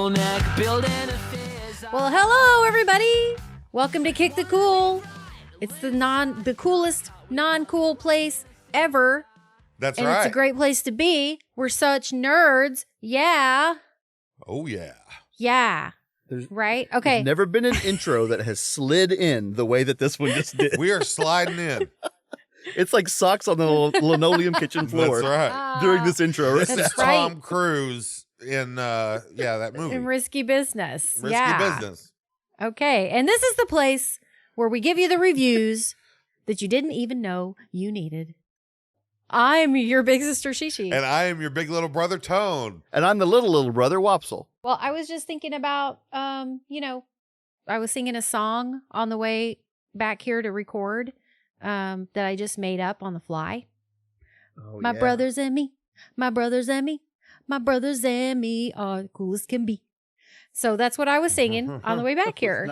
bottleneck, building a fizz. Well, hello, everybody. Welcome to Kick the Cool. It's the coolest non-cool place ever. That's and right. It's a great place to be. We're such nerds. Yeah. Oh, yeah. Yeah. Right? Okay. There's never been an intro that has slid in the way that this one just did. We are sliding in. It's like socks on the linoleum kitchen floor. That's right. During this intro. This That's is right. Tom Cruise in, that movie. In Risky Business. Risky Business. Okay. And this is the place where we give you the reviews that you didn't even know you needed. I'm your big sister, Shishi. And I am your big little brother, Tone. And I'm the little brother, Wopsle. Well, I was just thinking about, I was singing a song on the way back here to record that I just made up on the fly. Oh, My brothers and me, my brothers and me, my brothers and me are the coolest can be. So that's what I was singing on the way back here.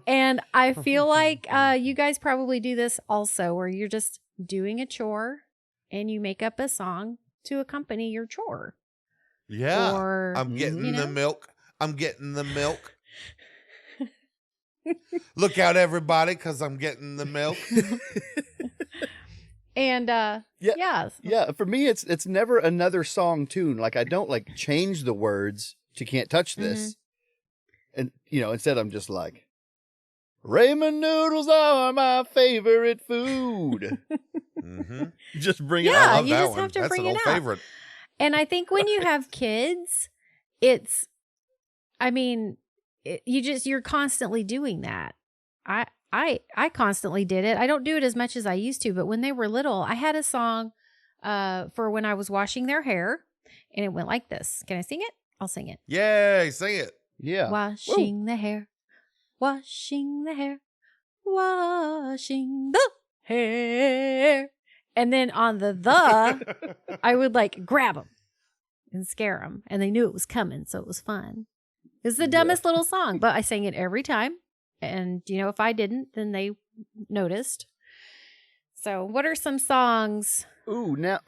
And I feel like you guys probably do this also, where you're just doing a chore and you make up a song to accompany your chore. Yeah. Or, I'm getting the milk. I'm getting the milk. Look out, everybody, because I'm getting the milk. And yeah. For me, it's never another song tune. Like I don't like change the words to Can't Touch This. And, instead I'm just like, ramen noodles are my favorite food. Just bring it Yeah, out. I love you that just one. have to That's bring an it old out. favorite. And I think when you have kids, you're constantly doing that. I constantly did it. I don't do it as much as I used to, but when they were little, I had a song for when I was washing their hair, and it went like this. Can I sing it? I'll sing it. Yay, sing it. Yeah. Washing the hair, washing the hair, washing the hair. And then on the, I would like grab them and scare them. And they knew it was coming, so it was fun. It's the dumbest little song, but I sang it every time. And, if I didn't, then they noticed. So what are some songs? Ooh, now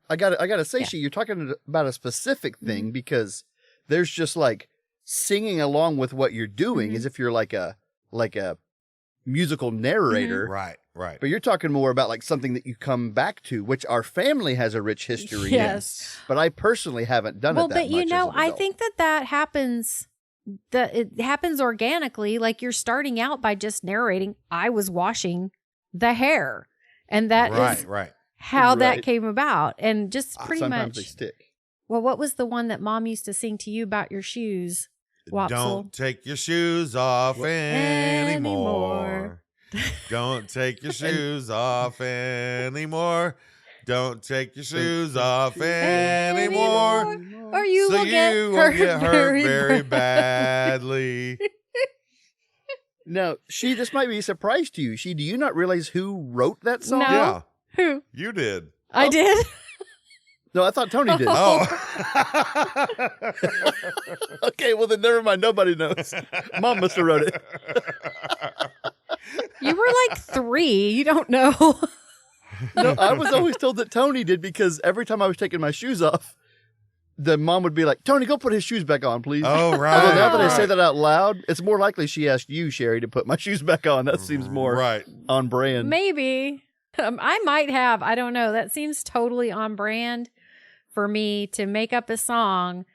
I gotta say, you're talking about a specific thing because there's just like singing along with what you're doing as if you're like a musical narrator. Right. But you're talking more about like something that you come back to, which our family has a rich history in. But I personally haven't done it that much. Well, but as an I adult. think that happens. It happens organically. Like you're starting out by just narrating, I was washing the hair. And that is Right. how that came about. And just pretty sometimes much. they stick. Well, what was the one that Mom used to sing to you about your shoes, Wopsle? Don't take your shoes off anymore. Don't take your shoes off anymore. Don't take your shoes off anymore. Or you So will you will get hurt very badly. Now, this might be a surprise to you. Do you not realize who wrote that song? No. Yeah, Who? you did. I did? No, I thought Tony did. Oh. Okay, well then never mind. Nobody knows. Mom must have wrote it. You were like 3. You don't know. No, I was always told that Tony did because every time I was taking my shoes off, the mom would be like, Tony, go put his shoes back on, please. Oh, right. Although now that I say right. that out loud, it's more likely she asked you, Sherry, to put my shoes back on. That seems more right. on brand. Maybe. I might have. I don't know. That seems totally on brand for me to make up a song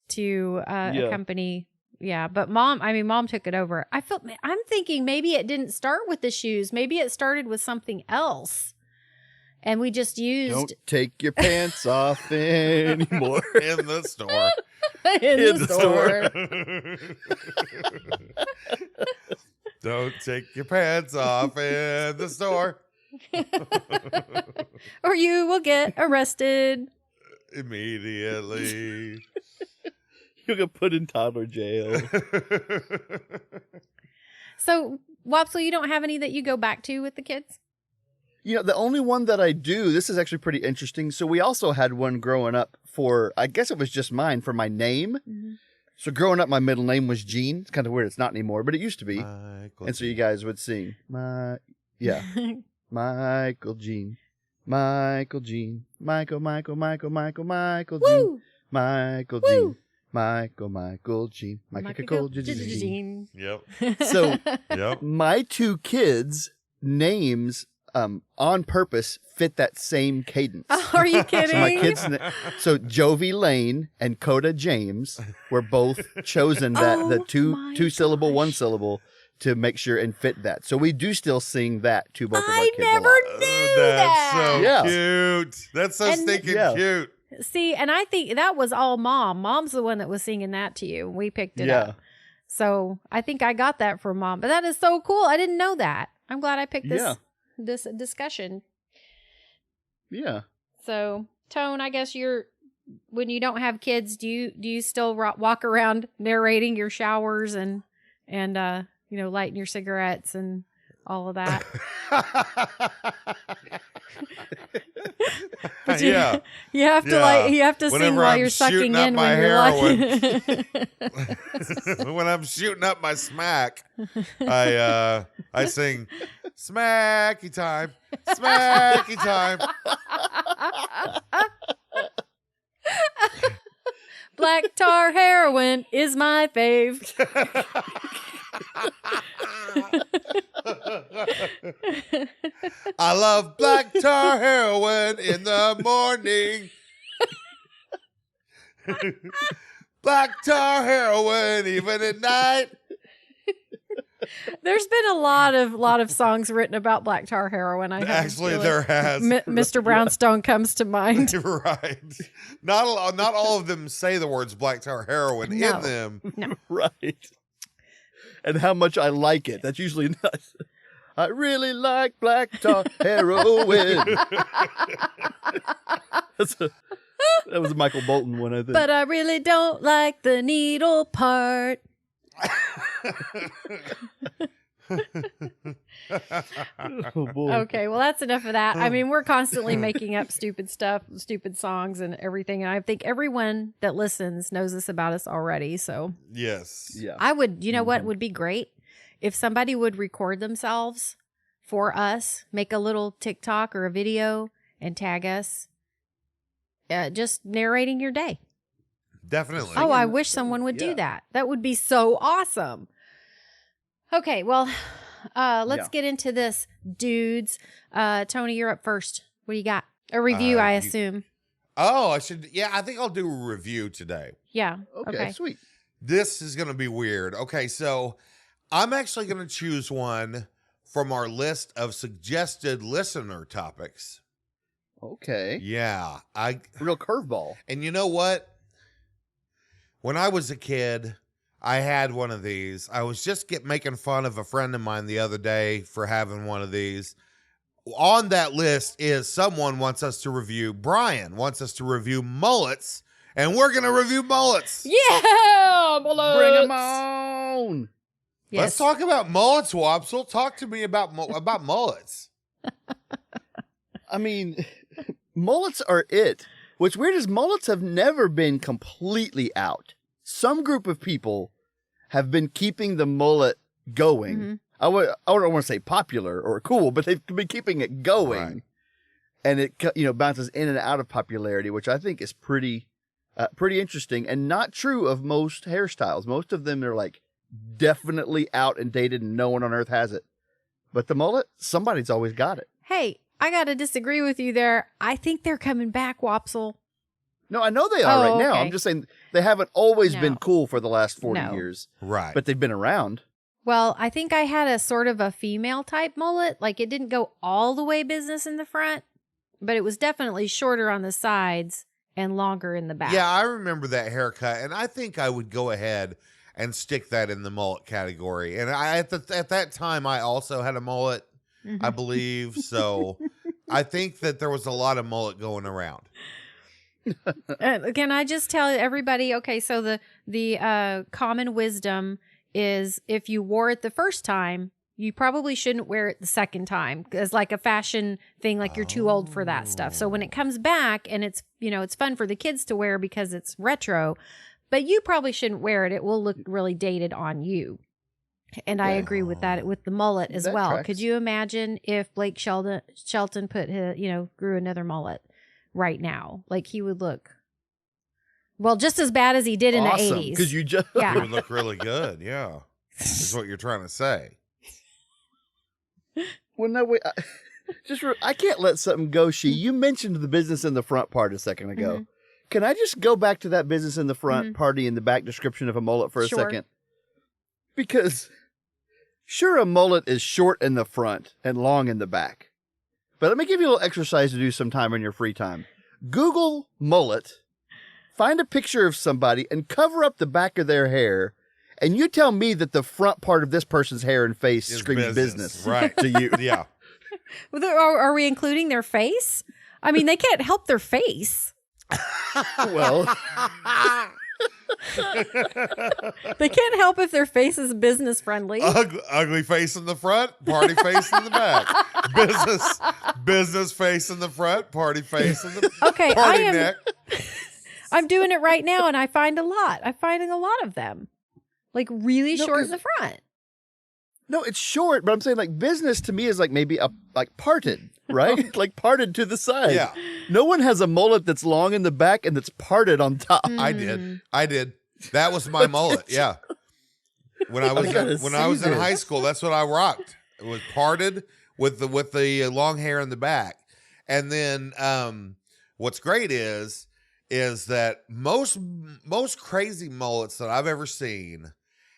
to accompany. Yeah. But Mom took it over. I'm thinking maybe it didn't start with the shoes. Maybe it started with something else. And we just used. Don't take your pants off anymore. In the store. in the store. Don't take your pants off in the store. Or you will get arrested. Immediately. You'll get put in toddler jail. So, Wopsle, you don't have any that you go back to with the kids? The only one that I do, this is actually pretty interesting. So we also had one growing up I guess it was just mine, for my name. Mm-hmm. So growing up, my middle name was Gene. It's kind of weird. It's not anymore, but it used to be. Michael and so you guys would sing, Michael Gene, Michael Gene, Michael Gene, Woo! Michael Woo! Gene, Michael Jean. Jean. Yep. So Yep. my two kids' names on purpose fit that same cadence. Are you kidding? So my kids, so Jovi Lane and Coda James were both chosen the two syllable, one syllable to make sure and fit that. So we do still sing that to both of our kids. I never a lot. knew That's so Yeah. cute. That's so stinking cute. See, and I think that was all Mom. Mom's the one that was singing that to you. We picked it up. So I think I got that from Mom. But that is so cool. I didn't know that. I'm glad I picked this discussion. Yeah. So, Tone, I guess when you don't have kids, do you still walk around narrating your showers and lighting your cigarettes and all of that? But you have to sing while you're sucking in when you're lighting. When I'm shooting up my smack, I sing smacky time, smacky time. Black tar heroin is my fave. I love black tar heroin in the morning. Black tar heroin even at night. There's been a lot of songs written about black tar heroin. Actually, there has. Mr. Brownstone comes to mind. Right. Not all of them say the words black tar heroin in them. No. Right. And how much I like it. That's usually nice. I really like black tar heroin. That was a Michael Bolton one, I think. But I really don't like the needle part. Oh, boy. Okay, well, that's enough of that. I mean, we're constantly making up stupid stuff, stupid songs and everything. And I think everyone that listens knows this about us already. So Yes. Yeah. I would, what would be great? If somebody would record themselves for us, make a little TikTok or a video and tag us, just narrating your day. Definitely. Oh, I wish someone would do that. That would be so awesome. Okay, well, let's get into this, dudes. Tony, you're up first. What do you got? A review, I assume. I should. Yeah, I think I'll do a review today. Yeah. Okay, sweet. This is going to be weird. Okay, so I'm actually going to choose one from our list of suggested listener topics. Okay. Yeah. Real curveball. And you know what? When I was a kid, I had one of these. I was just making fun of a friend of mine the other day for having one of these. On that list is someone wants us to review, Brian wants us to review Mullets, and we're going to review Mullets. Yeah, Mullets. Bring them on. Yes. Let's talk about Mullets, Wopsle. Talk to me about Mullets. I mean, mullets are it. What's weird is mullets have never been completely out. Some group of people have been keeping the mullet going. Mm-hmm. I don't want to say popular or cool, but they've been keeping it going. Right. And it bounces in and out of popularity, which I think is pretty interesting and not true of most hairstyles. Most of them are like definitely out and dated and no one on earth has it. But the mullet, somebody's always got it. Hey, I got to disagree with you there. I think they're coming back, Wopsle. No, I know they are right now. Okay. I'm just saying they haven't always been cool for the last 40 years. Right. But they've been around. Well, I think I had a sort of a female type mullet. Like it didn't go all the way business in the front, but it was definitely shorter on the sides and longer in the back. Yeah, I remember that haircut, and I think I would go ahead and stick that in the mullet category. And at that time, I also had a mullet, I believe. So I think that there was a lot of mullet going around. Can I just tell everybody? Okay, so the common wisdom is if you wore it the first time, you probably shouldn't wear it the second time as like a fashion thing, like you're too old for that stuff. So when it comes back and it's fun for the kids to wear because it's retro, but you probably shouldn't wear it. It will look really dated on you. And I agree with that with the mullet as well. Tracks. Could you imagine if Blake Shelton put his, grew another mullet right now? Like he would look Well, just as bad as he did in the 80s. Because you just It Yeah. would look really good. Yeah. Is what you're trying to say. well, no, wait. I can't let something go. You mentioned the business in the front part a second ago. Mhm. Can I just go back to that business in the front, party in the back description of a mullet for a Sure. second? Because sure, a mullet is short in the front and long in the back. But let me give you a little exercise to do sometime in your free time. Google mullet, find a picture of somebody, and cover up the back of their hair. And you tell me that the front part of this person's hair and face Is screams business Right. to you. Yeah. Well, are we including their face? I mean, they can't help their face. Well, They can't help if their face is business friendly. Ugly face in the front, party face in the back. Business face in the front, party face in the Okay, party neck. I'm doing it right now, and I find a lot. I'm finding a lot of them, like really No, short 'cause- in the front. no, it's short, but I'm saying like business to me is like maybe like parted, right? Like parted to the side. Yeah. No one has a mullet that's long in the back and that's parted on top. I did. That was my mullet. Yeah. When I was gotta in see high this. school, that's what I rocked. It was parted with the long hair in the back. And then what's great is that most crazy mullets that I've ever seen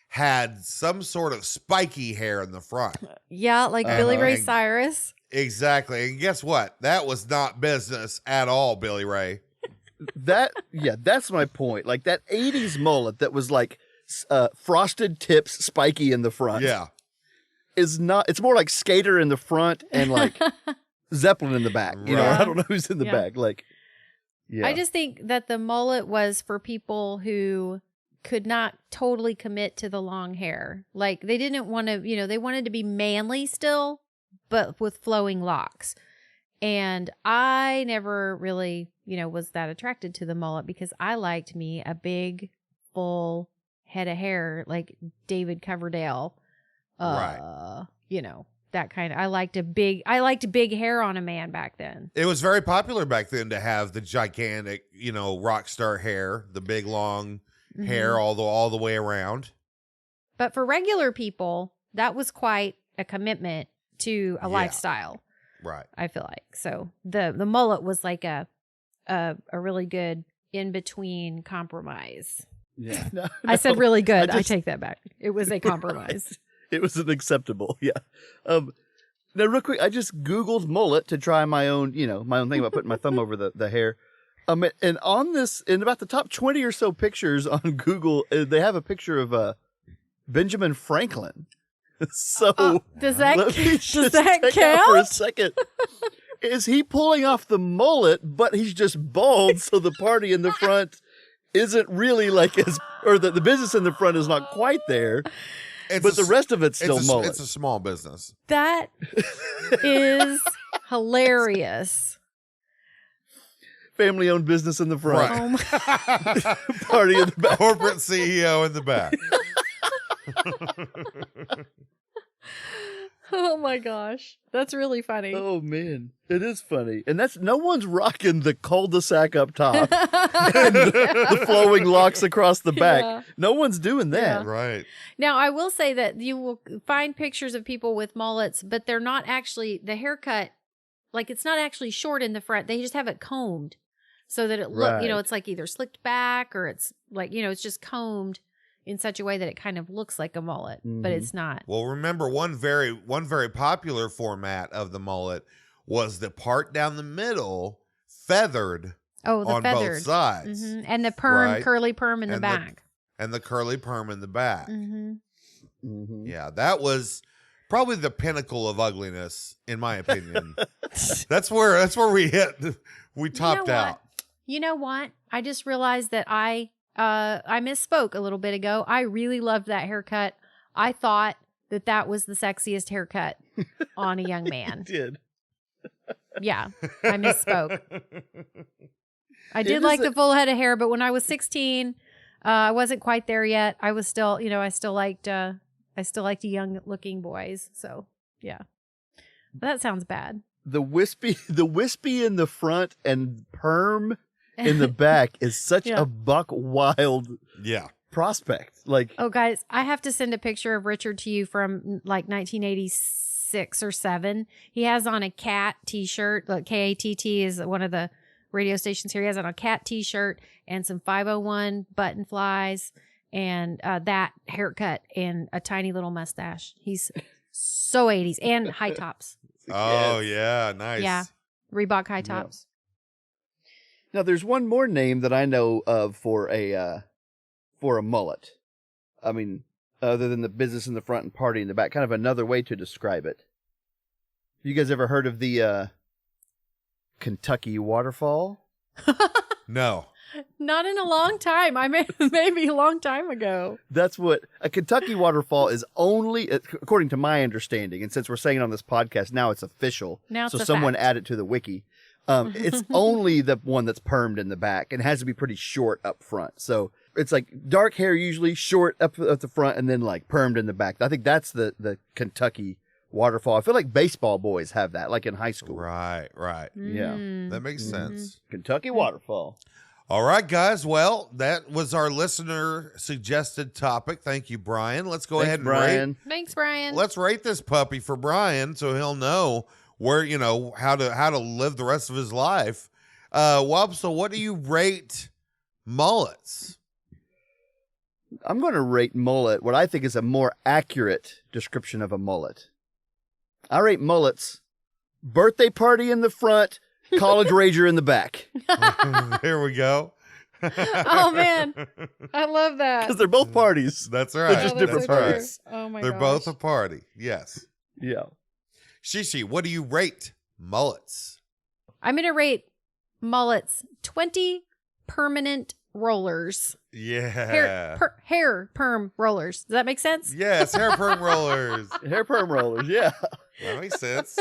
had some sort of spiky hair in the front. Yeah, like Billy Ray And- Cyrus. Exactly. And guess what? That was not business at all, Billy Ray. That's my point. Like that 80s mullet that was like frosted tips, spiky in the front. Yeah. Is not, it's more like skater in the front and like Zeppelin in the back. You know, Right. I don't know who's in the Yeah. back. Like, yeah. I just think that the mullet was for people who could not totally commit to the long hair. Like they didn't want to, they wanted to be manly still, but with flowing locks. And I never really, was that attracted to the mullet because I liked me a big, full head of hair like David Coverdale. Right. That kind of, I liked big hair on a man back then. It was very popular back then to have the gigantic, rock star hair, the big long hair all the way around. But for regular people, that was quite a commitment to a Yeah. lifestyle. Right. I feel like so the mullet was like a really good in between compromise. yeah. I said really good. I just- take that back. It was a compromise. It was an acceptable. Yeah. Now real quick, I just Googled mullet to try my own thing about putting my thumb over the hair. And on this, in about the top 20 or so pictures on Google, they have a picture of Benjamin Franklin. So Does that let me just does that take out for a count? second. Is he pulling off the mullet, but he's just bald, so the party in the front isn't really like or the business in the front is not quite there, but the rest of it's still mullet. It's a small business. That is hilarious. Family-owned business in the front, Oh my, party in the back. Corporate CEO in the back. oh my gosh. That's really funny. Oh man, it is funny, and that's no one's rocking the cul-de-sac up top and the flowing locks across the back. Yeah. No one's doing that. Right. Now, I will say that you will find pictures of people with mullets, but they're not actually, the haircut, like it's not actually short in the front. They just have it combed so that it look, Right. it's like either slicked back or it's like, it's just combed in such a way that it kind of looks like a mullet, but it's not. Well, remember one very popular format of the mullet was the part down the middle feathered Oh, the on feathered. both sides. Mhm. And the perm, Right. curly perm in the And back. and the curly perm in the back. Mm-hmm. Mhm. Yeah, that was probably the pinnacle of ugliness, in my opinion. that's where we topped out. You know what? I just realized that I misspoke a little bit ago. I really loved that haircut. I thought that was the sexiest haircut on a young man. Did. Yeah, I misspoke. I It did is like the full head of hair, but when I was 16, I wasn't quite there yet. I was still, I still liked young looking boys. So yeah, but that sounds bad. The wispy in the front and perm in the back is such Yeah. a buck wild Yeah. prospect. Like, Oh, guys, I have to send a picture of Richard to you from like 1986 or 7. He has on a cat T-shirt. Look, KATT is one of the radio stations here. He has on a cat T-shirt and some 501 button flies and that haircut and a tiny little mustache. He's so 80s and high tops. Oh, yes. yeah. Nice. Yeah. Reebok high tops. Now, there's one more name that I know of for a mullet. I mean, other than the business in the front and party in the back, kind of another way to describe it. You guys ever heard of the Kentucky waterfall? No. Not in a long time. I mean, maybe a long time ago. That's what a Kentucky waterfall is only, according to my understanding, and since we're saying it on this podcast, now it's official. Now it's so a someone fact. add it to the wiki. It's only the one that's permed in the back and has to be pretty short up front. So it's like dark hair, usually short up at the front and then like permed in the back. I think that's the Kentucky waterfall. I feel like baseball boys have that, like in high school. Right. Yeah. Mm. That makes sense. Kentucky waterfall. All right, guys. Well, that was our listener suggested topic. Thank you, Brian. Let's go Thanks, ahead and Brian. Thanks, Brian. let's rate this puppy for Brian so he'll know where, how to live the rest of his life. Wub, so what do you rate Mullets? I'm going to rate Mullet what I think is a more accurate description of a mullet. I rate Mullets birthday party in the front, college rager in the back. There we go. Oh, man. I love that. Because they're both parties. That's right. just Oh, different that's so parties. true. Oh, my They're gosh. both a party. Yes. Yeah. Shishi, what do you rate Mullets? I'm going to rate Mullets 20 permanent rollers. Yeah. Hair perm rollers. Does that make sense? Yes, hair perm rollers. Hair perm rollers, yeah. That makes sense.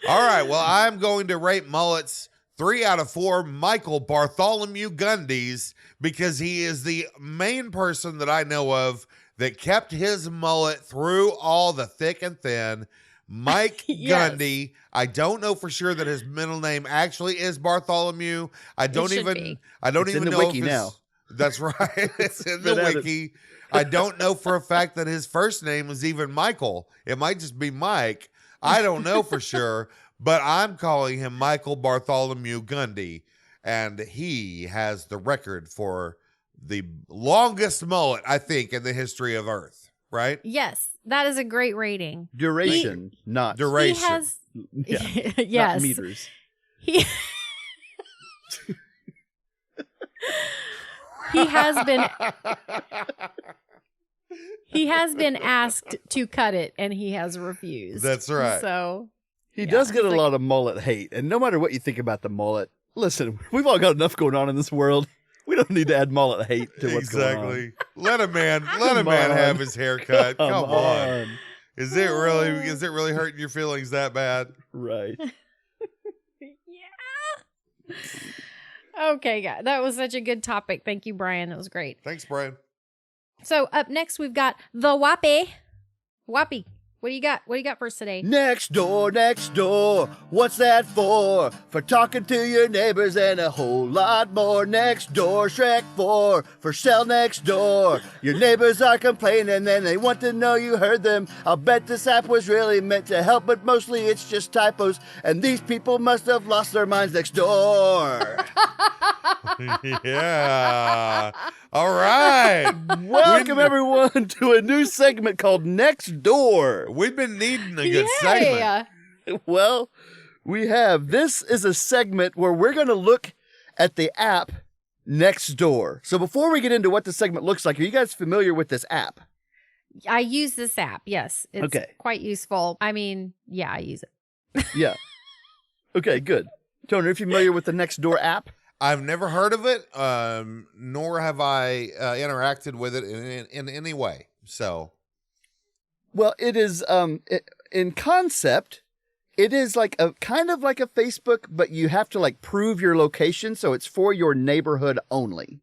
All right. Well, I'm going to rate Mullets 3 out of 4 Michael Bartholomew Gundys because he is the main person that I know of that kept his mullet through all the thick and thin. Mike Yes. Gundy. I don't know for sure that his middle name actually is Bartholomew. I don't should even be. I don't It's in even the know wiki if it's, now. That's right. It's in the Been added. wiki. I don't know for a fact that his first name is even Michael. It might just be Mike. I don't know for sure, but I'm calling him Michael Bartholomew Gundy, and he has the record for the longest mullet, I think, in the history of Earth, right? Yes. That is a great rating. Duration, not Duration. He has. yeah, Yes. not meters. He he has been asked to cut it and he has refused. That's right. So He Yeah, does get a it's like- lot of mullet hate, and no matter what you think about the mullet, listen, we've all got enough going on in this world. We don't need to add mullet hate to what's going on. Exactly. Let a man Come on. have his haircut. Come on. on. Is it really hurting your feelings that bad? Right. yeah. Okay, guys. That was such a good topic. Thank you, Brian. That was great. Thanks, Brian. So up next we've got the Whoppy. Whoppy. What do you got? What do you got for us today? Next door, what's that for? For talking to your neighbors and a whole lot more. Next door, Shrek 4, for sell next door. Your neighbors are complaining and they want to know you heard them. I'll bet this app was really meant to help, but mostly it's just typos. And these people must have lost their minds next door. Yeah. All right. Welcome everyone to a new segment called Next Door. We've been needing a good segment. Well, we have. This is a segment where we're going to look at the app Next Door. So before we get into what the segment looks like, are you guys familiar with this app? I use this app. Yes. It's Okay. quite useful. I mean, yeah, I use it. Yeah. Okay, good. Tony, are you familiar with the Next Door app? I've never heard of it, nor have I interacted with it in any way. So, Well, it is in concept, it is like a kind of like a Facebook, but you have to like prove your location, so it's for your neighborhood only.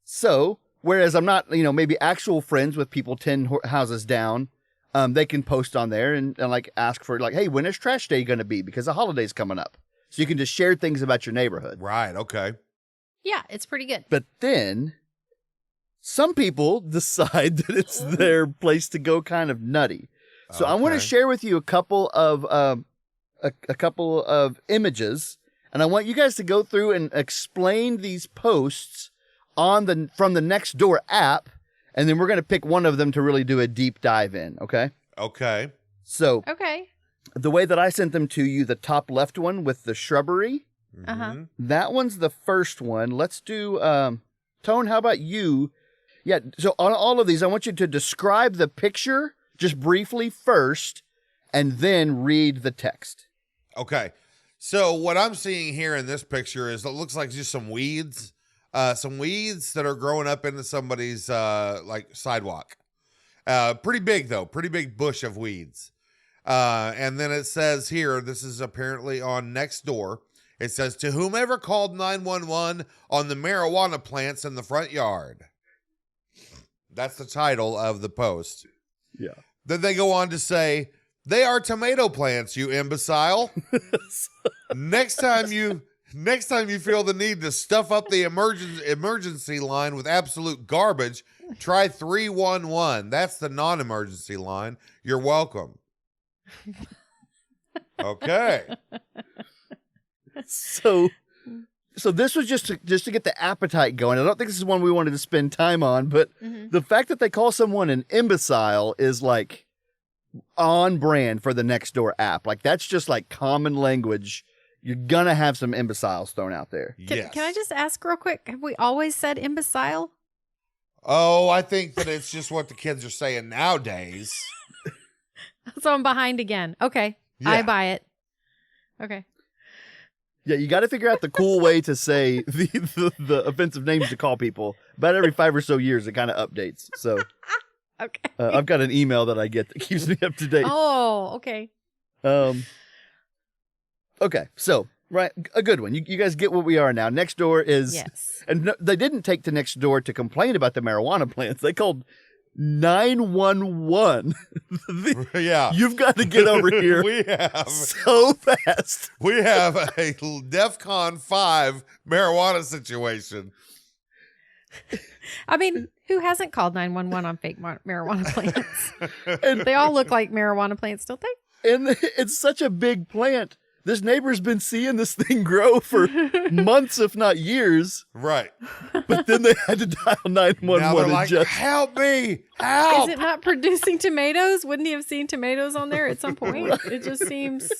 So, whereas I'm not, maybe actual friends with people 10 houses down, they can post on there and like ask for like, hey, when is trash day going to be? Because the holiday's coming up. So you can just share things about your neighborhood. Right. Okay. Yeah, it's pretty good. But then some people decide that it's their place to go kind of nutty. So I want to share with you a couple of images, and I want you guys to go through and explain these posts from the Nextdoor app, and then we're going to pick one of them to really do a deep dive in, okay? Okay. So Okay. the way that I sent them to you, the top left one with the shrubbery, that one's the first one. Let's do, Tone, how about you? Yeah, so on all of these, I want you to describe the picture just briefly first, and then read the text. Okay. So what I'm seeing here in this picture is it looks like just some weeds that are growing up into somebody's like sidewalk. Pretty big though, pretty big bush of weeds. And then it says here, this is apparently on Nextdoor. It says, to whomever called 911 on the marijuana plants in the front yard. That's the title of the post. Yeah. Then they go on to say, they are tomato plants, you imbecile. Next time you feel the need to stuff up the emergency line with absolute garbage, try 311. That's the non-emergency line. You're welcome. Okay. So this was just to get the appetite going. I don't think this is one we wanted to spend time on, but the fact that they call someone an imbecile is like on brand for the Nextdoor app. Like that's just like common language. You're gonna have some imbeciles thrown out there. Yes. Can I just ask real quick? Have we always said imbecile? Oh, I think that it's just what the kids are saying nowadays. So I'm behind again. Okay. Yeah. I buy it. Okay. Yeah, you got to figure out the cool way to say the offensive names to call people. About every 5 or so years, it kind of updates. So, Okay. I've got an email that I get that keeps me up to date. Oh, okay. Okay, so right, a good one. You guys get what we are now. Nextdoor is, Yes. and no, they didn't take to Nextdoor to complain about the marijuana plants. They called 911. Yeah. You've got to get over here. We have so fast. We have a DEFCON 5 marijuana situation. I mean, who hasn't called 911 on fake marijuana plants? And they all look like marijuana plants, don't they? And it's such a big plant. This neighbor's been seeing this thing grow for months, if not years. Right. But then they had to dial 911 Now they're and like, just help me, help. Is it not producing tomatoes? Wouldn't he have seen tomatoes on there at some point? Right. It just seems,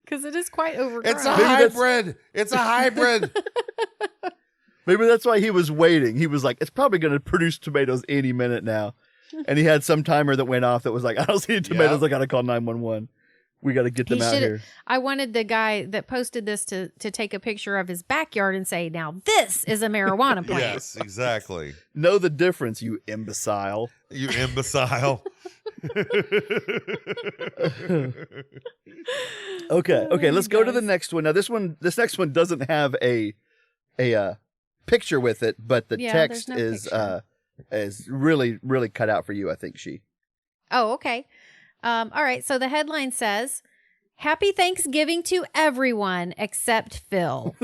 because it is quite overgrown. It's a hybrid. It's a hybrid. Maybe that's why he was waiting. He was like, it's probably going to produce tomatoes any minute now. And he had some timer that went off that was like, I don't see any tomatoes. I got to call 911. We got to get them out here. I wanted the guy that posted this to take a picture of his backyard and say, now this is a marijuana plant. Yes, exactly. Know the difference, you imbecile. You imbecile. Okay, let's go to the next one. Now this next one doesn't have a picture with it, but the text is really, really cut out for you, I think, She. Oh, okay. All right. So the headline says, Happy Thanksgiving to everyone except Phil.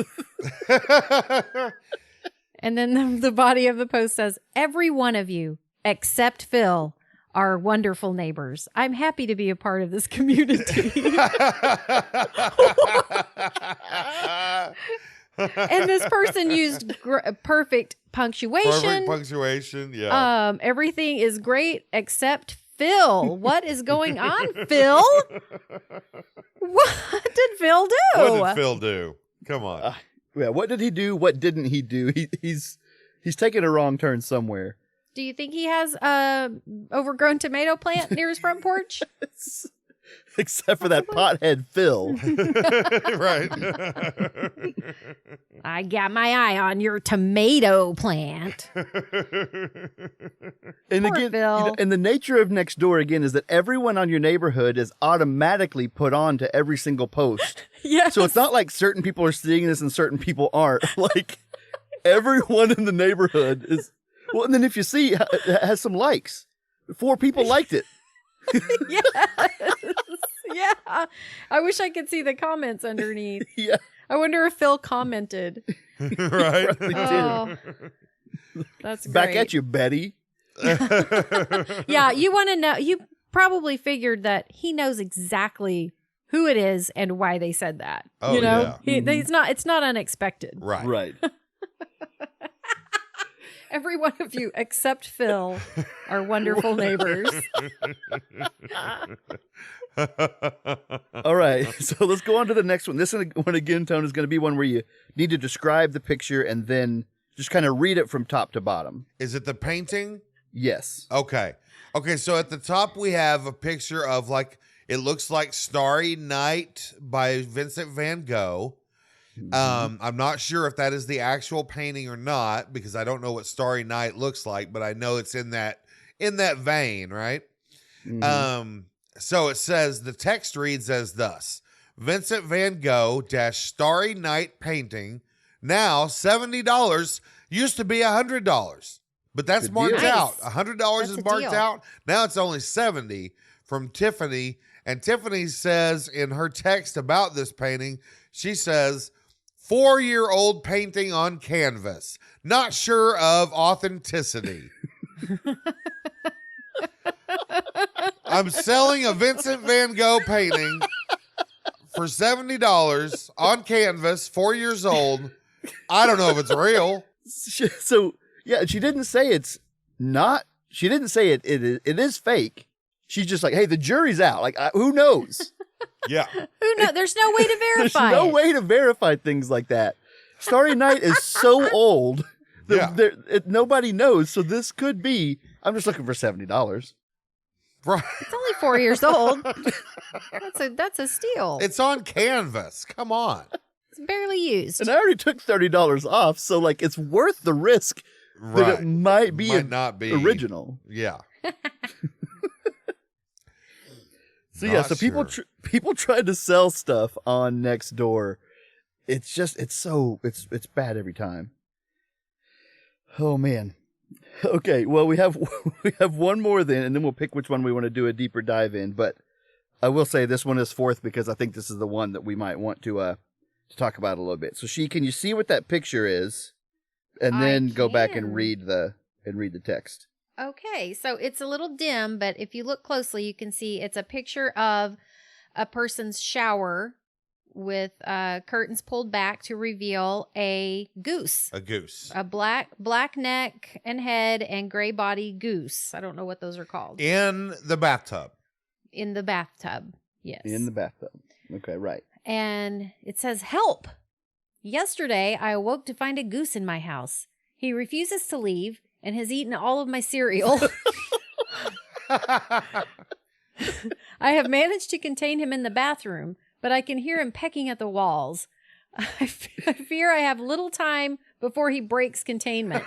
And then the body of the post says, every one of you except Phil are wonderful neighbors. I'm happy to be a part of this community. And this person used perfect punctuation. Perfect punctuation, yeah. Everything is great except Phil. What is going on, Phil? What did Phil do? What did Phil do? Come on. Yeah, what did he do? What didn't he do? He's taking a wrong turn somewhere. Do you think he has overgrown tomato plant near his front porch? Except for that pothead Phil. Right. I got my eye on your tomato plant. And Poor again, Phil. And the nature of Nextdoor again is that everyone on your neighborhood is automatically put on to every single post. Yes. So it's not like certain people are seeing this and certain people aren't. Like everyone in the neighborhood is. Well, and then if you see, it has some likes. 4 people liked it. Yes. Yeah. I wish I could see the comments underneath. Yeah. I wonder if Phil commented. Right? Oh, that's great. Back at you, Betty. Yeah, you want to know. You probably figured that he knows exactly who it is and why they said that. Oh, you know, yeah. It's not unexpected. Right. Right. Every one of you except Phil are wonderful neighbors. All right. So let's go on to the next one. This one again, Tone, is going to be one where you need to describe the picture and then just kind of read it from top to bottom. Is it the painting? Yes. Okay. Okay, so at the top we have a picture of it looks like Starry Night by Vincent van Gogh. I'm not sure if that is the actual painting or not because I don't know what Starry Night looks like, but I know it's in that vein, right? Mm-hmm. So it says the text reads as thus: Vincent van Gogh Starry Night painting, now $70, used to be $100. But that's Good marked deal. out. Nice. $100 That's is a marked deal. out. Now it's only $70 from Tiffany. And Tiffany says in her text about this painting, she says, 4-year-old painting on canvas. Not sure of authenticity. I'm selling a Vincent van Gogh painting for $70 on canvas, 4 years old. I don't know if it's real. So, yeah, she didn't say it's not. She didn't say it is fake. She's just like, hey, the jury's out. Like, who knows? Yeah. Who knows? There's no way to There's verify no it. way to verify things like that. Starry Night is so old that Yeah. nobody knows. So this could be. I'm just looking for $70. Right. It's only 4 years old. That's a steal. It's on canvas. Come on. It's barely used. And I already took $30 off, so like it's worth the risk that Right. it might be not be original. Yeah. So yeah, Not so people sure. people tried to sell stuff on Nextdoor. It's just it's bad every time. Oh man. Okay, well we have one more then, and then we'll pick which one we want to do a deeper dive in. But I will say this one is fourth because I think this is the one that we might want to talk about a little bit. So can you see what that picture is? And then go back and can. read the text. Okay, so it's a little dim, but if you look closely, you can see it's a picture of a person's shower with curtains pulled back to reveal a goose. A goose. A black neck and head and gray body goose. I don't know what those are called. In the bathtub. In the bathtub. Yes. In the bathtub. Okay, right. And it says, "Help! Yesterday, I awoke to find a goose in my house. He refuses to leave and has eaten all of my cereal. I have managed to contain him in the bathroom, but I can hear him pecking at the walls. I fear I have little time before he breaks containment.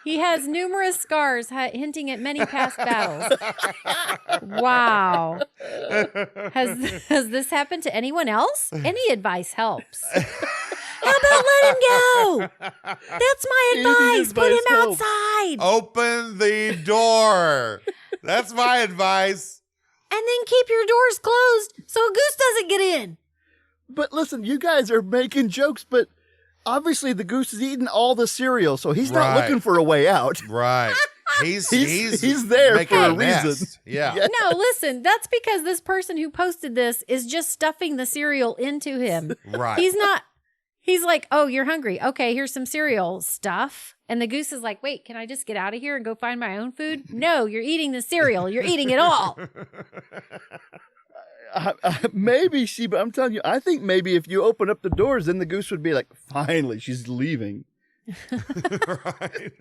He has numerous scars hinting at many past battles." Wow. Has this happened to anyone else? Any advice helps. How about let him go? That's my Any advice. Put him advice helps. outside. Open the door. That's my advice. And then keep your doors closed so a goose doesn't get in. But listen, you guys are making jokes, but obviously the goose is eating all the cereal, so he's not Right. looking for a way out. Right. He's there making for a nest. reason. Yeah. Yeah. No, listen, that's because this person who posted this is just stuffing the cereal into him. Right. He's like, "Oh, you're hungry. Okay, here's some cereal stuff." And the goose is like, "Wait, can I just get out of here and go find my own food?" "No, you're eating the cereal. You're eating it all." Maybe but I'm telling you, I think maybe if you open up the doors, then the goose would be like, finally, she's leaving. Right.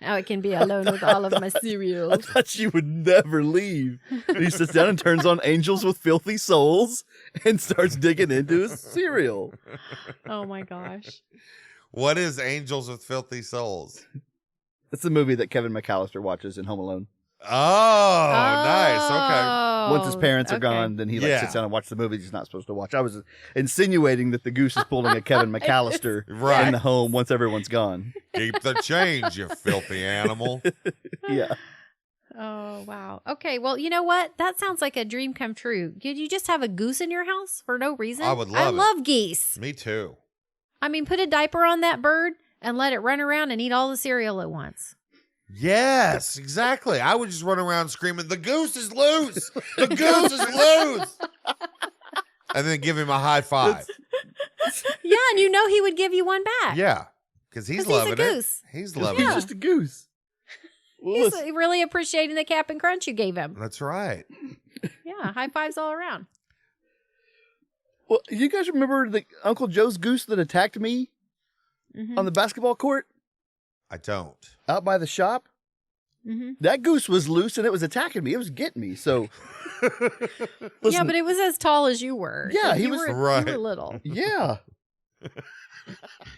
Now I can be alone with all of my cereal. I thought she would never leave. And he sits down and turns on Angels with Filthy Souls and starts digging into his cereal. Oh my gosh. What is Angels with Filthy Souls? That's the movie that Kevin McAllister watches in Home Alone. Oh, nice. Okay. Once his parents are okay. gone, then he Yeah. sits down and watches the movie he's not supposed to watch. I was insinuating that the goose is pulling a Kevin McAllister Right. in the home once everyone's gone. Keep the change, you filthy animal. Yeah. Oh, wow. Okay, well, you know what? That sounds like a dream come true. Did you just have a goose in your house for no reason? I would love it. I love geese. Me too. I mean, put a diaper on that bird and let it run around and eat all the cereal at once. Yes, exactly. I would just run around screaming, "The goose is loose! The goose is loose!" And then give him a high five. Yeah, and you know he would give you one back. Yeah, because he's loving a goose. it. He's loving He's it. just a goose. He's really appreciating the Cap'n Crunch you gave him. That's right. Yeah, high fives all around. Well, you guys remember the Uncle Joe's goose that attacked me on the basketball court I don't. out by the shop? Mm-hmm. That goose was loose and it was attacking me. It was getting me. So, Yeah, but it was as tall as you were. Yeah, he you was- were, Right. You were little. yeah.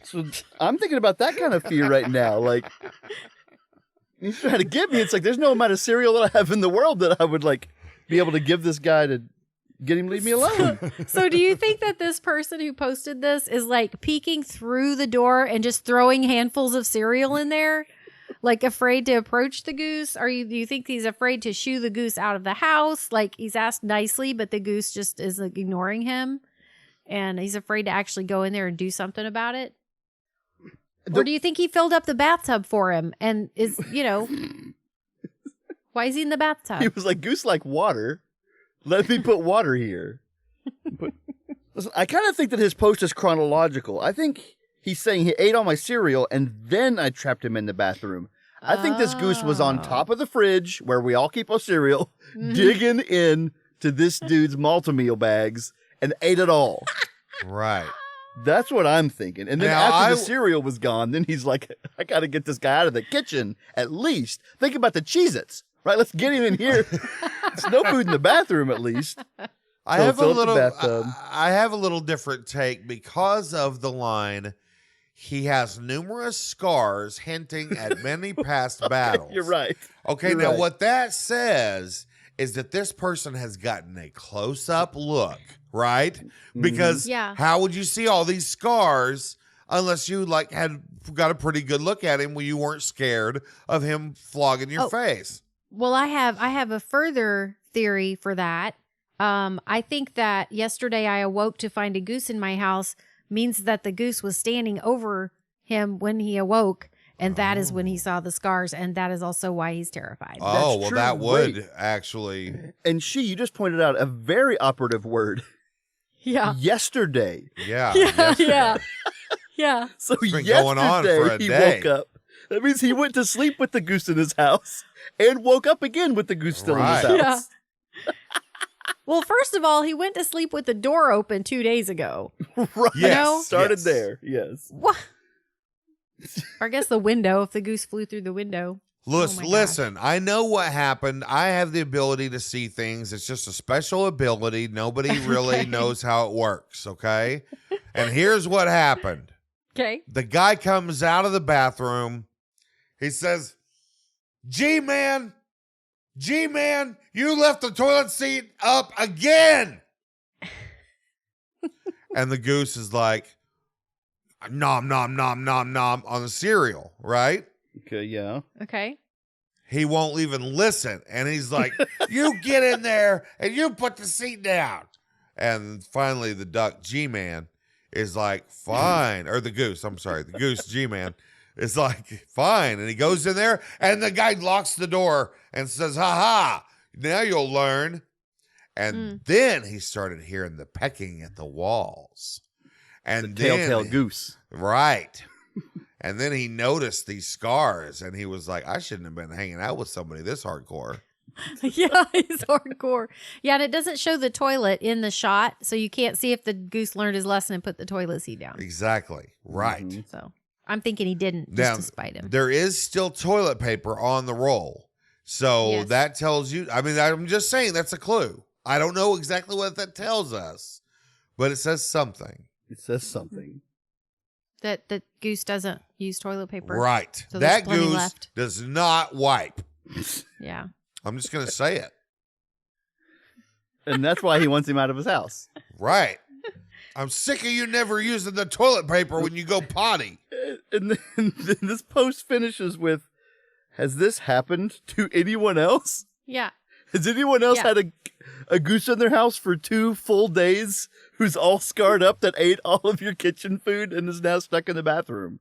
So I'm thinking about that kind of fear right now. Like, he's trying to get me. It's like there's no amount of cereal that I have in the world that I would like be able to give this guy to get him to leave me alone. So do you think that this person who posted this is like peeking through the door and just throwing handfuls of cereal in there? Like afraid to approach the goose? Do you think he's afraid to shoo the goose out of the house? Like he's asked nicely, but the goose just is like ignoring him and he's afraid to actually go in there and do something about it? Or do you think he filled up the bathtub for him and is, why is he in the bathtub? He was like, goose like water. Let me put water here. But listen, I kind of think that his post is chronological. I think he's saying he ate all my cereal and then I trapped him in the bathroom. I think this goose was on top of the fridge where we all keep our cereal, digging in to this dude's Malta-Meal bags and ate it all. Right. That's what I'm thinking. And then Now, after the cereal was gone, then he's like, I got to get this guy out of the kitchen at least. Think about the Cheez-Its, right? Let's get him in here. There's no food in the bathroom at least. I So have a fill up the little. bathtub. I have a little different take because of the line. He has numerous scars hinting at many past battles. You're right. Okay, You're now right. what that says is that this person has gotten a close-up look, right? Because Yeah. how would you see all these scars unless you had got a pretty good look at him when you weren't scared of him flogging your face? Well, I have a further theory for that. I think that yesterday I awoke to find a goose in my house means that the goose was standing over him when he awoke, and that is when he saw the scars, and that is also why he's terrified. Oh, well, true. that would Wait. actually. And you just pointed out a very operative word. Yeah. Yesterday. Yeah. Yeah. yesterday. Yeah. Yeah. So It's been yesterday going on for a he day. woke up. That means he went to sleep with the goose in his house and woke up again with the goose still in his Right. house. Well, first of all, he went to sleep with the door open 2 days ago. Right. Yes, Started yes. there. Yes. What? Or I guess the window, if the goose flew through the window. Listen, Oh my listen, I know what happened. I have the ability to see things. It's just a special ability. Nobody really Okay. knows how it works, okay? And here's what happened. Okay. The guy comes out of the bathroom. He says, G-Man, you left the toilet seat up again. And the goose is like, nom, nom, nom, nom, nom on the cereal, right? Okay. Yeah. Okay. He won't even listen. And he's like, you get in there and you put the seat down. And finally, the duck G-Man is like, fine. Or the goose, I'm sorry. The goose G-Man is like, fine. And he goes in there and the guy locks the door and says, ha ha, now you'll learn. And then he started hearing the pecking at the walls. And The telltale goose. Right. And then he noticed these scars and he was like, I shouldn't have been hanging out with somebody this hardcore. Yeah, he's hardcore. Yeah, and it doesn't show the toilet in the shot, so you can't see if the goose learned his lesson and put the toilet seat down. Exactly. Right. Mhm. So I'm thinking he didn't, just to spite him. There is still toilet paper on the roll. So Yes. that tells you, I mean, I'm just saying that's a clue. I don't know exactly what that tells us, but it says something. It says something. That the goose doesn't use toilet paper. Right. So there's That plenty goose left. does not wipe. Yeah. I'm just going to say it. And that's why he wants him out of his house. Right. I'm sick of you never using the toilet paper when you go potty. And then this post finishes with, has this happened to anyone else? Yeah. Has anyone else had a goose in their house for 2 full days who's all scarred up that ate all of your kitchen food and is now stuck in the bathroom?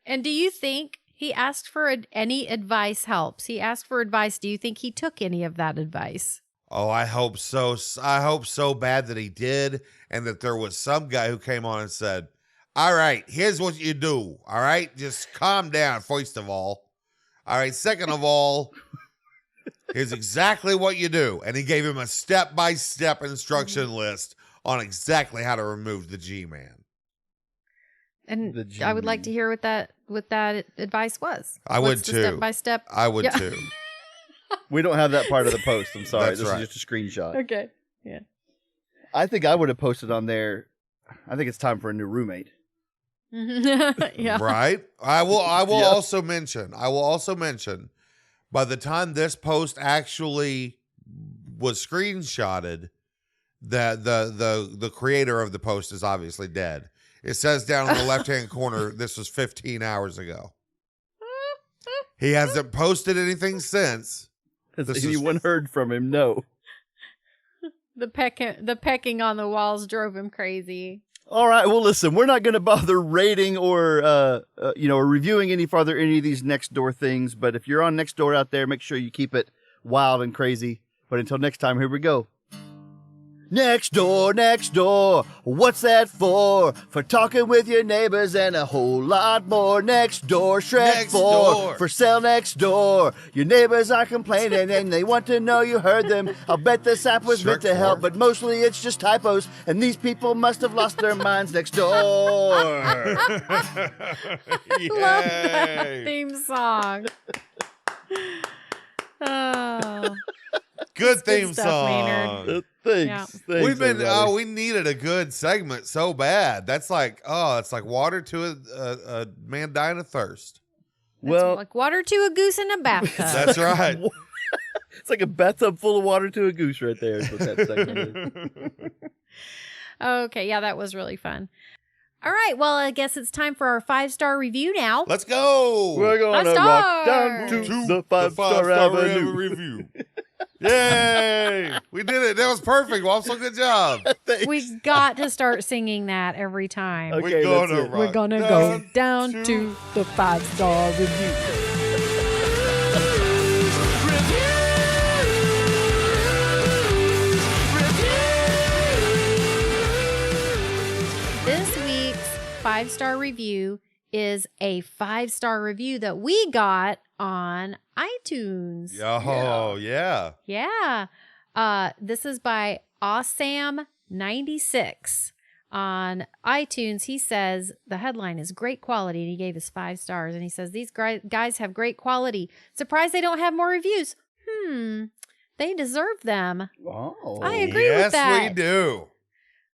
And do you think he asked for any advice helps? He asked for advice. Do you think he took any of that advice? Oh, I hope so. I hope so bad that he did, and that there was some guy who came on and said, all right, here's what you do. All right, just calm down, first of all. All right, second of all, here's exactly what you do. And he gave him a step-by-step instruction list on exactly how to remove the G-Man. And I would like to hear what that advice was. I would too. Step by step. I would too. We don't have that part of the post. I'm sorry. That's This right. is just a screenshot. Okay. Yeah. I think I would have posted on there. I think it's time for a new roommate. Yeah. Right? I will also mention, by the time this post actually was screenshotted, that the creator of the post is obviously dead. It says down in the left-hand corner, this was 15 hours ago. He hasn't posted anything since. Has anyone heard from him? No. The pecking on the walls drove him crazy. All right. Well, listen, we're not going to bother rating or reviewing any farther any of these Nextdoor things. But if you're on Nextdoor out there, make sure you keep it wild and crazy. But until next time, here we go. Nextdoor, what's that for? For talking with your neighbors and a whole lot more. Nextdoor, Shrek for sale next door. Your neighbors are complaining and they want to know you heard them. I'll bet this app was meant to help, but mostly it's just typos, and these people must have lost their minds next door. Love that theme song. Oh. Good theme good stuff, song. Maynard. Thanks. We've been everybody. we needed a good segment so bad. That's like it's like water to a man dying of thirst. Well, like water to a goose in a bathtub. That's right. It's like a bathtub full of water to a goose right there is what that segment is. Okay, yeah, that was really fun. All right, well, I guess it's time for our 5-star review now. Let's go. We're going to rock down to the 5-star Avenue. review. Yay! We did it. That was perfect. Waffle, good job. We got to start singing that every time. Okay, We're gonna go down to the 5-star review. This week's 5-star review is a 5-star review that we got on iTunes. Oh, yeah. Yeah. This is by Awesam96 on iTunes. He says the headline is great quality, and he gave us 5 stars. And he says these guys have great quality. Surprised they don't have more reviews. They deserve them. Oh. I agree with that. Yes, we do.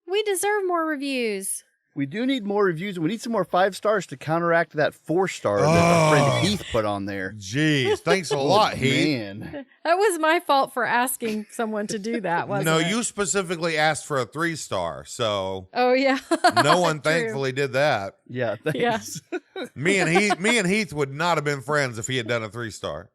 We deserve more reviews. We do need more reviews. We need some more 5 stars to counteract that 4-star that our friend Heath put on there. Jeez, thanks a lot, Heath. Man. That was my fault for asking someone to do that, wasn't it? No, you specifically asked for a 3-star, so Oh, yeah. no one True. thankfully did that. Yeah, thanks. Yeah. Me and Heath would not have been friends if he had done a 3-star.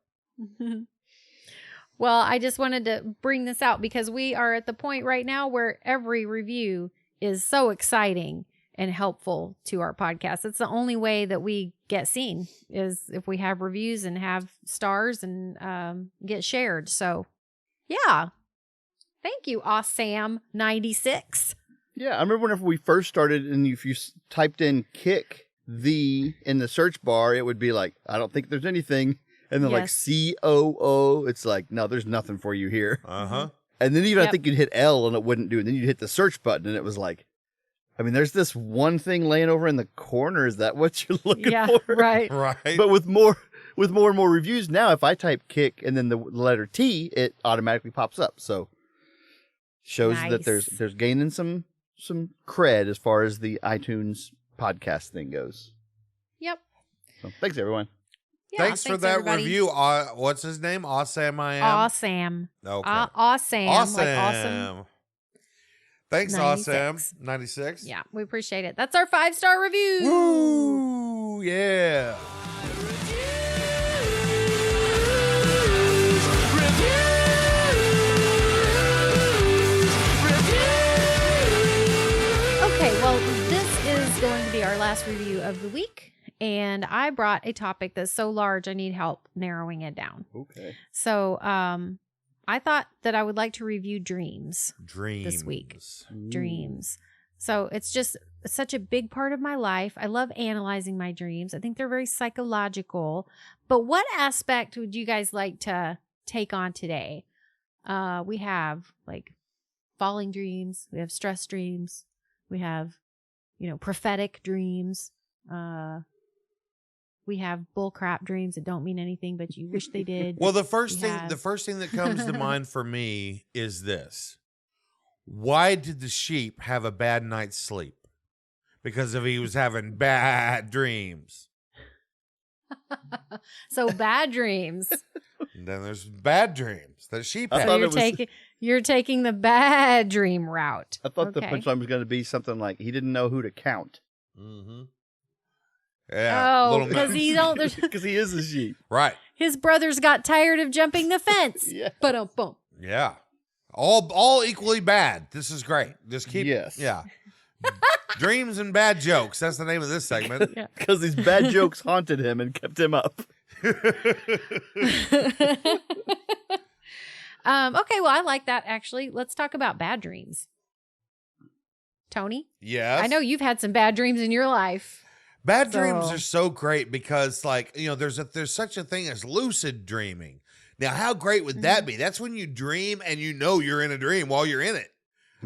Well, I just wanted to bring this out because we are at the point right now where every review is so exciting and helpful to our podcast. It's the only way that we get seen is if we have reviews and have stars and get shared. So, yeah. Thank you, Awesam96. Yeah, I remember whenever we first started and if you typed in kick in the search bar, it would be like, I don't think there's anything. And then like COO, it's like, no, there's nothing for you here. Uh-huh. And then even I think you'd hit L and it wouldn't do it. And then you'd hit the search button and it was like, I mean, there's this one thing laying over in the corner. Is that what you're looking for? Right. Right. But with more and more reviews now, if I type kick and then the letter T, it automatically pops up. So shows that there's gaining some cred as far as the iTunes podcast thing goes. Yep. So thanks everyone. Yeah, thanks for that everybody. review. What's his name? Awesam I am? Awesam. Okay. Awesam. Awesome. Like awesome. Thanks, 96. Awesam. 96. Yeah, we appreciate it. That's our 5-star review. Woo! Yeah. Well, this is going to be our last review of the week. And I brought a topic that's so large, I need help narrowing it down. Okay. So I thought that I would like to review dreams this week. Dreams. So it's just such a big part of my life. I love analyzing my dreams. I think they're very psychological. But what aspect would you guys like to take on today? We have like falling dreams. We have stress dreams. We have, prophetic dreams. We have bullcrap dreams that don't mean anything, but you wish they did. Well, the first thing that comes to mind for me is this. Why did the sheep have a bad night's sleep? Because he was having bad dreams. So bad dreams. And then there's bad dreams that sheep I have. thought You're taking the bad dream route. I thought the punchline was going to be something like he didn't know who to count. Mm-hmm. Yeah. Oh, because he don't. Because he is a sheep. Right. His brothers got tired of jumping the fence. Yeah. Boom. Yeah. All equally bad. This is great. Just keep. Yes. Yeah. Dreams and bad jokes. That's the name of this segment. Yeah. Because these bad jokes haunted him and kept him up. Okay, well, I like that, actually. Let's talk about bad dreams. Tony? Yes. I know you've had some bad dreams in your life. Bad dreams are so great because, there's such a thing as lucid dreaming. Now, how great would that be? That's when you dream and you know you're in a dream while you're in it.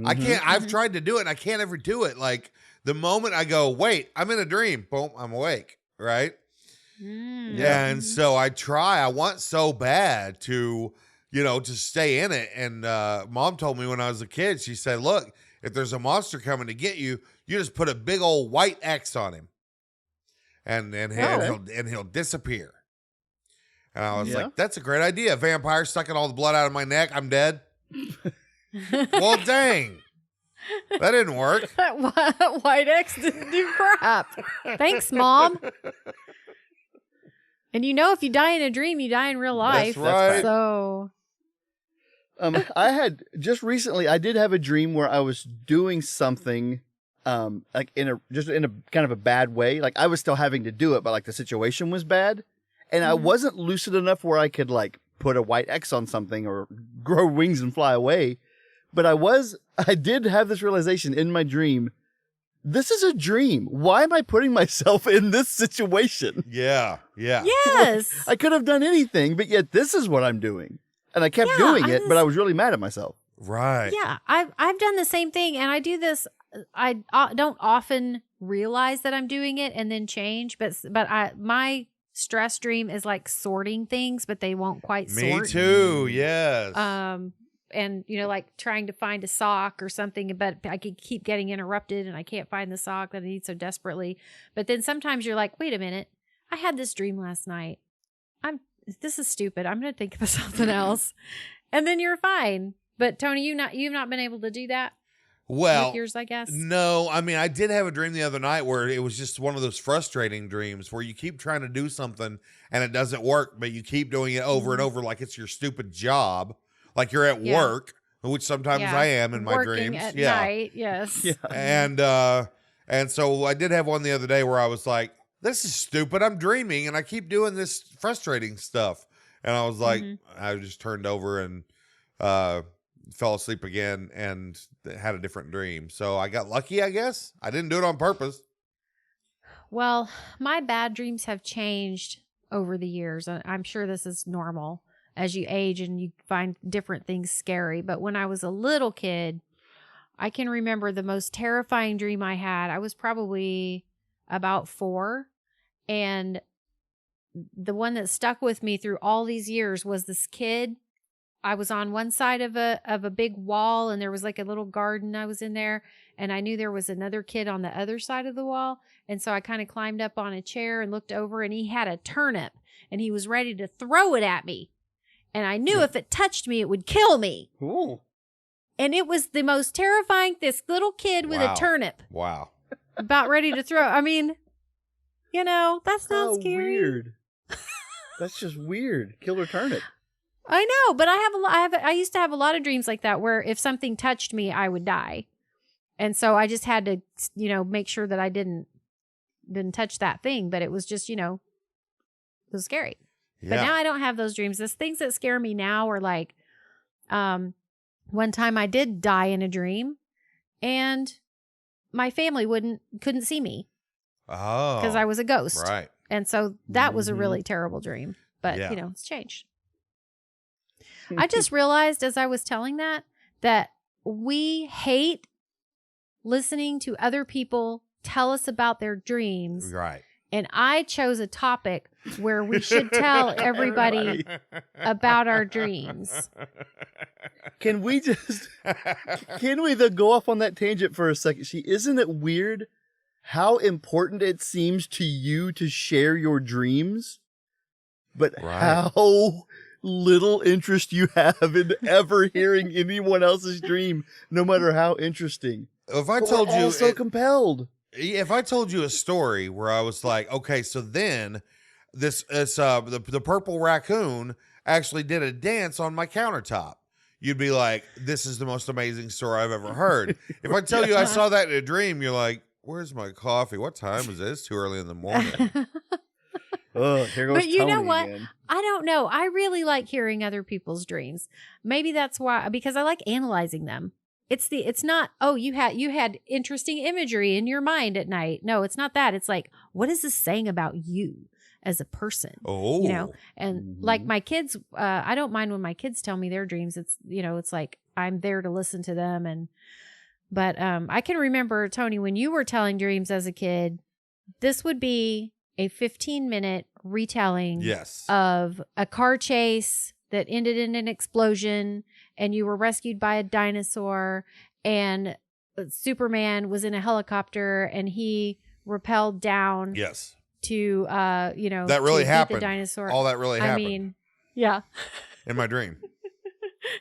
I've tried to do it and I can't ever do it. Like, the moment I go, wait, I'm in a dream, boom, I'm awake, right? Yeah, and so I want so bad to, to stay in it. And Mom told me when I was a kid, she said, look, if there's a monster coming to get you, you just put a big old white X on him. And he'll disappear. And I was like, that's a great idea. Vampire sucking all the blood out of my neck. I'm dead. Well, dang. That didn't work. That white X didn't do crap. Thanks, Mom. And if you die in a dream, you die in real life. That's right. So, I had just recently, I did have a dream where I was doing something, like in a kind of a bad way. Like I was still having to do it, but like the situation was bad, and I wasn't lucid enough where I could like put a white X on something or grow wings and fly away. But I did have this realization in my dream. This is a dream. Why am I putting myself in this situation? Yeah. yes. I could have done anything, but yet this is what I'm doing. And I kept doing it, but I was really mad at myself. Right. Yeah, I've done the same thing, and I do this. I don't often realize that I'm doing it and then change, but my stress dream is like sorting things, but they won't quite sort. Me too. Yes. And like trying to find a sock or something, but I could keep getting interrupted, and I can't find the sock that I need so desperately. But then sometimes you're like, wait a minute, I had this dream last night. This is stupid. I'm going to think of something else. And then you're fine. But Tony, you've not been able to do that? Well, with yours, I guess. No, I mean, I did have a dream the other night where it was just one of those frustrating dreams where you keep trying to do something and it doesn't work, but you keep doing it over and over like it's your stupid job. Like you're at work, which sometimes I am in my Working dreams. At night, yes. Yeah. And so I did have one the other day where I was like, this is stupid. I'm dreaming and I keep doing this frustrating stuff. And I was like, I just turned over and fell asleep again and had a different dream. So I got lucky, I guess. I didn't do it on purpose. Well, my bad dreams have changed over the years. I'm sure this is normal as you age and you find different things scary. But when I was a little kid, I can remember the most terrifying dream I had. I was probably about 4. And the one that stuck with me through all these years was this kid. I was on one side of a big wall, and there was like a little garden. I was in there, and I knew there was another kid on the other side of the wall. And so I kind of climbed up on a chair and looked over, and he had a turnip, and he was ready to throw it at me. And I knew if it touched me, it would kill me. Ooh. And it was the most terrifying, this little kid with a turnip. Wow. About ready to throw. I mean, that's not scary. Weird. That's just weird. Killer turnip. I know, but I used to have a lot of dreams like that where if something touched me, I would die. And so I just had to, make sure that I didn't touch that thing. But it was just, it was scary. Yeah. But now I don't have those dreams. The things that scare me now are like, one time I did die in a dream and my family couldn't see me. Oh. Because I was a ghost. Right. And so that was a really terrible dream. But, it's changed. I just realized as I was telling that we hate listening to other people tell us about their dreams. Right. And I chose a topic where we should tell everybody about our dreams. Can we then go off on that tangent for a second? Isn't it weird how important it seems to you to share your dreams, but how little interest you have in ever hearing anyone else's dream, no matter how interesting? If I told you, so compelled. If I told you a story where I was like, okay, so then the purple raccoon actually did a dance on my countertop, you'd be like, this is the most amazing story I've ever heard. If I tell you I saw that in a dream, you're like, where's my coffee? What time is it? It's too early in the morning. Oh, here goes But you Tony know what? again. I don't know. I really like hearing other people's dreams. Maybe that's why, because I like analyzing them. It's not, oh, you had interesting imagery in your mind at night. No, it's not that. It's like, what is this saying about you as a person? Oh. And like my kids, I don't mind when my kids tell me their dreams. It's, it's like I'm there to listen to them. But I can remember, Tony, when you were telling dreams as a kid, this would be a 15-minute retelling of a car chase that ended in an explosion, and you were rescued by a dinosaur, and Superman was in a helicopter and he rappelled down to that really happened. The dinosaur. All that really happened. I mean, yeah. In my dream.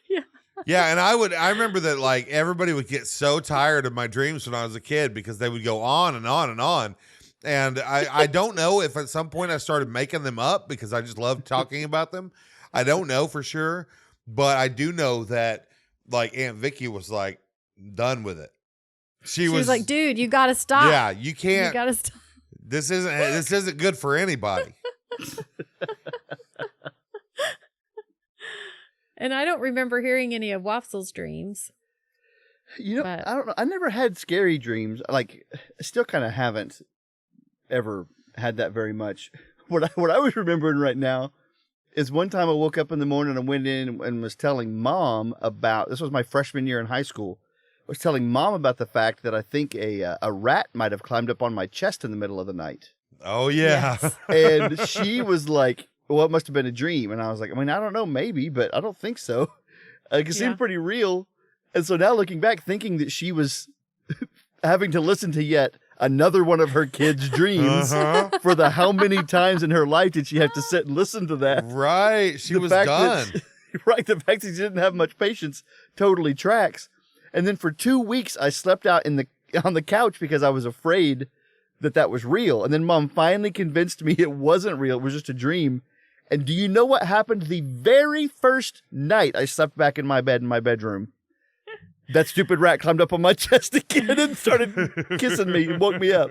Yeah. Yeah, and I remember that like everybody would get so tired of my dreams when I was a kid because they would go on and on and on. And I don't know if at some point I started making them up because I just loved talking about them. I don't know for sure, but I do know that like Aunt Vicky was like done with it. She was like, dude, you got to stop. Yeah, you can't. You got to stop. This isn't good for anybody. And I don't remember hearing any of Wafsel's dreams. I don't know. I never had scary dreams. Like, I still kind of haven't ever had that very much. What I was remembering right now is one time I woke up in the morning and went in and was telling Mom about, this was my freshman year in high school, I was telling Mom about the fact that I think a rat might have climbed up on my chest in the middle of the night. Oh, yeah. Yes. And she was like, well, it must have been a dream. And I was like, I mean, I don't know, maybe, but I don't think so. It seemed pretty real. And so now looking back, thinking that she was having to listen to yet another one of her kids' dreams for the how many times in her life did she have to sit and listen to that? Right. She was done. Right. The fact that she didn't have much patience totally tracks. And then for 2 weeks, I slept out on the couch because I was afraid that was real. And then Mom finally convinced me it wasn't real. It was just a dream. And do you know what happened the very first night I slept back in my bed in my bedroom? That stupid rat climbed up on my chest again and started kissing me and woke me up.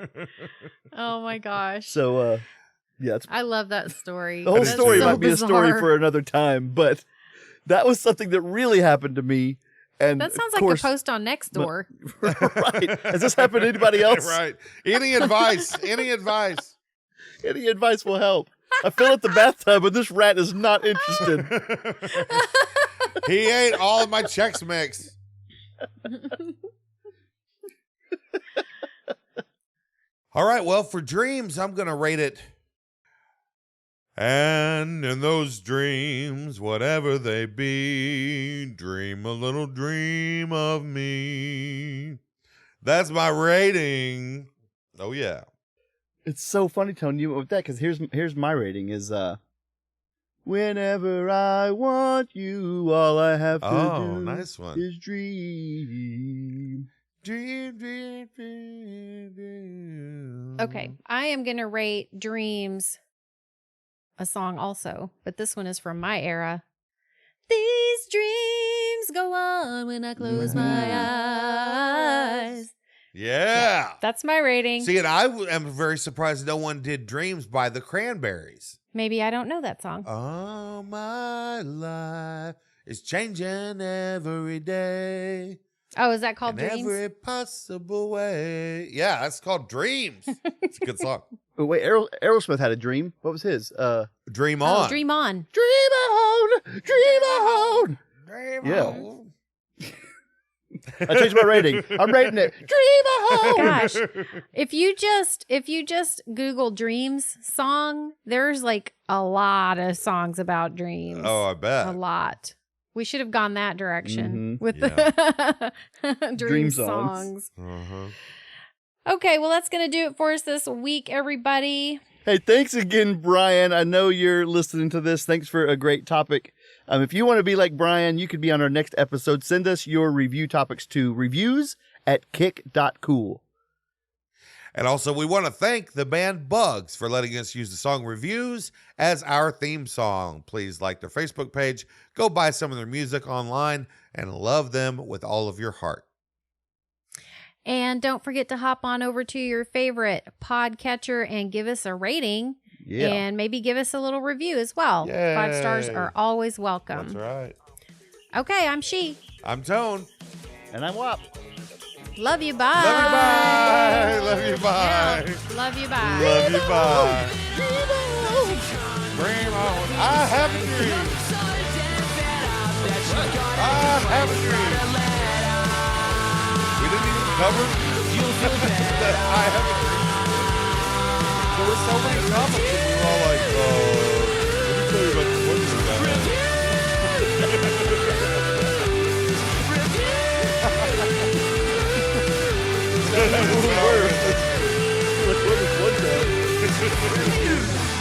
Oh my gosh. So, yeah. I love that story. The whole story might be bizarre. a story for another time, but that was something that really happened to me. And that sounds like a post on Nextdoor. Right. Has this happened to anybody else? Right. Any advice? Any advice? Any advice will help. I fill up the bathtub and this rat is not interested. He ate all of my Chex Mix. All right, well, for dreams, I'm going to rate it. And in those dreams, whatever they be, dream a little dream of me. That's my rating. Oh, yeah. It's so funny, Tony, you went with that, because here's my rating is, whenever I want you, all I have to do nice one. is dream. Dream, dream, dream, dream. Okay, I am going to rate Dreams a song also, but this one is from my era. These dreams go on when I close my eyes. Yeah. That's my rating. See, and I am very surprised no one did Dreams by the Cranberries. Maybe I don't know that song. All my life is changing every day. Oh, is that called in Dreams? every possible way. Yeah, it's called Dreams. It's a good song. Oh, wait, Aerosmith had a dream. What was his? Dream Oh, on. Dream On. Dream on, dream on. Dream Yeah. on. I changed my rating. I'm rating it. Dream on. Gosh, if you just Google Dreams song, there's like a lot of songs about dreams. Oh, I bet. A lot. We should have gone that direction with Yeah. the dream songs. Uh-huh. Okay, well, that's going to do it for us this week, everybody. Hey, thanks again, Brian. I know you're listening to this. Thanks for a great topic. If you want to be like Brian, you could be on our next episode. Send us your review topics to reviews@kick.cool. And also, we want to thank the band Bugs for letting us use the song Reviews as our theme song. Please like their Facebook page, go buy some of their music online, and love them with all of your heart. And don't forget to hop on over to your favorite podcatcher and give us a rating. Yeah. And maybe give us a little review as well. Yay. 5 stars are always welcome. That's right. Okay, I'm She. I'm Tone. And I'm Wop. Love you, bye. Love you, bye. Love you, bye. Yeah. Love you, bye. Love you, bye. Dream on. I have a dream. I have a dream. We didn't even cover that I have a dream. There were so many comments and we were all like, let me tell you about the wonders I had. That was worse. What was one time?